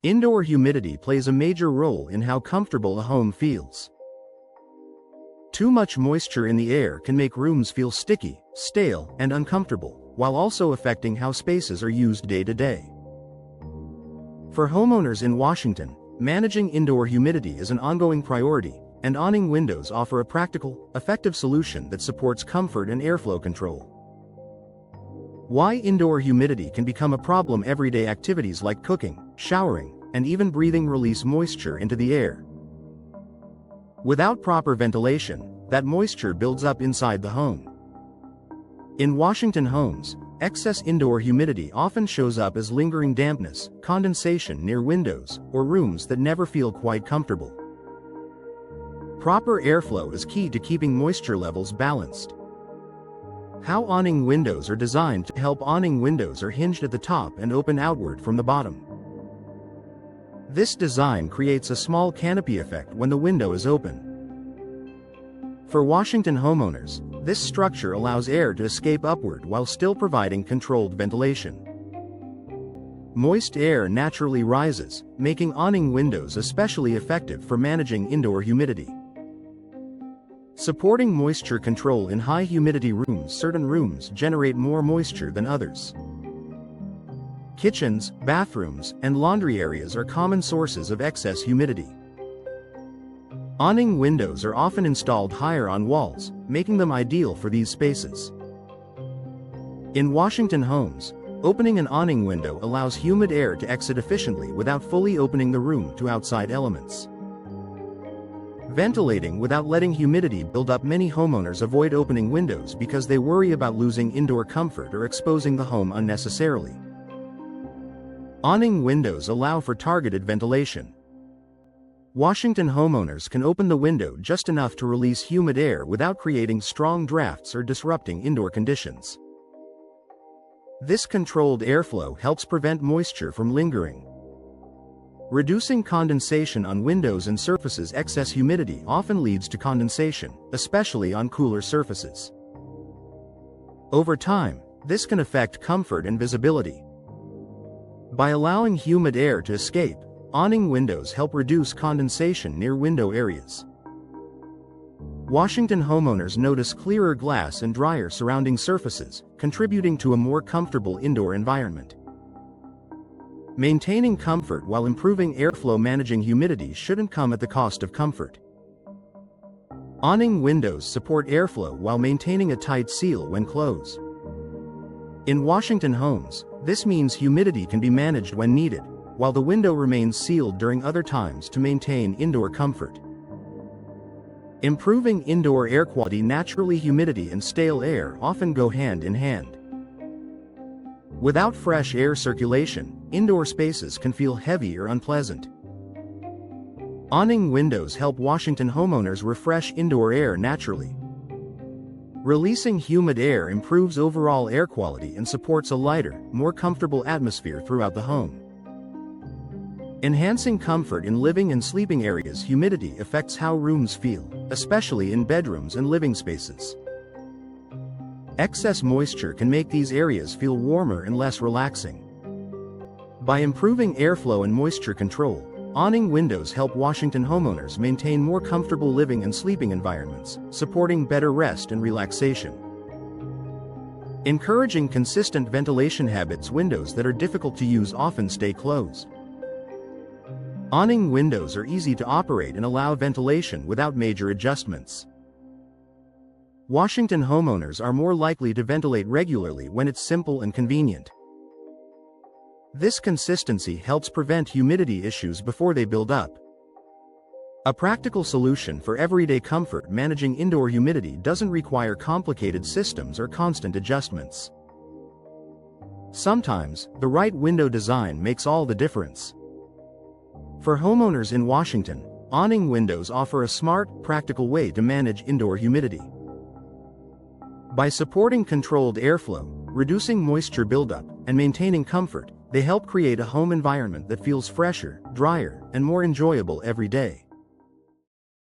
Indoor humidity plays a major role in how comfortable a home feels. Too much moisture in the air can make rooms feel sticky, stale, and uncomfortable, while also affecting how spaces are used day to day. For homeowners in Washington, managing indoor humidity is an ongoing priority, and awning windows offer a practical, effective solution that supports comfort and airflow control. Why indoor humidity can become a problem: everyday activities like cooking, showering, and even breathing release moisture into the air. Without proper ventilation, that moisture builds up inside the home. In Washington homes, excess indoor humidity often shows up as lingering dampness, condensation near windows, or rooms that never feel quite comfortable. Proper airflow is key to keeping moisture levels balanced. How awning windows are designed to help: awning windows are hinged at the top and open outward from the bottom. This design creates a small canopy effect when the window is open. For Washington homeowners, this structure allows air to escape upward while still providing controlled ventilation. Moist air naturally rises, making awning windows especially effective for managing indoor humidity. Supporting moisture control in high humidity rooms: certain rooms generate more moisture than others. Kitchens, bathrooms, and laundry areas are common sources of excess humidity. Awning windows are often installed higher on walls, making them ideal for these spaces. In Washington homes, opening an awning window allows humid air to exit efficiently without fully opening the room to outside elements. Ventilating without letting humidity build up: many homeowners avoid opening windows because they worry about losing indoor comfort or exposing the home unnecessarily. Awning windows allow for targeted ventilation. Washington homeowners can open the window just enough to release humid air without creating strong drafts or disrupting indoor conditions. This controlled airflow helps prevent moisture from lingering. Reducing condensation on windows and surfaces: excess humidity often leads to condensation, especially on cooler surfaces. Over time, this can affect comfort and visibility. By allowing humid air to escape, awning windows help reduce condensation near window areas. Washington homeowners notice clearer glass and drier surrounding surfaces, contributing to a more comfortable indoor environment. Maintaining comfort while improving airflow: managing humidity shouldn't come at the cost of comfort. Awning windows support airflow while maintaining a tight seal when closed. In Washington homes, this means humidity can be managed when needed, while the window remains sealed during other times to maintain indoor comfort. Improving indoor air quality: naturally, humidity and stale air often go hand in hand. Without fresh air circulation, indoor spaces can feel heavy or unpleasant. Awning windows help Washington homeowners refresh indoor air naturally. Releasing humid air improves overall air quality and supports a lighter, more comfortable atmosphere throughout the home. Enhancing comfort in living and sleeping areas: humidity affects how rooms feel, especially in bedrooms and living spaces. Excess moisture can make these areas feel warmer and less relaxing. By improving airflow and moisture control, awning windows help Washington homeowners maintain more comfortable living and sleeping environments, supporting better rest and relaxation. Encouraging consistent ventilation habits: windows that are difficult to use often stay closed. Awning windows are easy to operate and allow ventilation without major adjustments. Washington homeowners are more likely to ventilate regularly when it's simple and convenient. This consistency helps prevent humidity issues before they build up. A practical solution for everyday comfort: managing indoor humidity doesn't require complicated systems or constant adjustments. Sometimes, the right window design makes all the difference. For homeowners in Washington, awning windows offer a smart, practical way to manage indoor humidity. By supporting controlled airflow, reducing moisture buildup, and maintaining comfort, they help create a home environment that feels fresher, drier, and more enjoyable every day.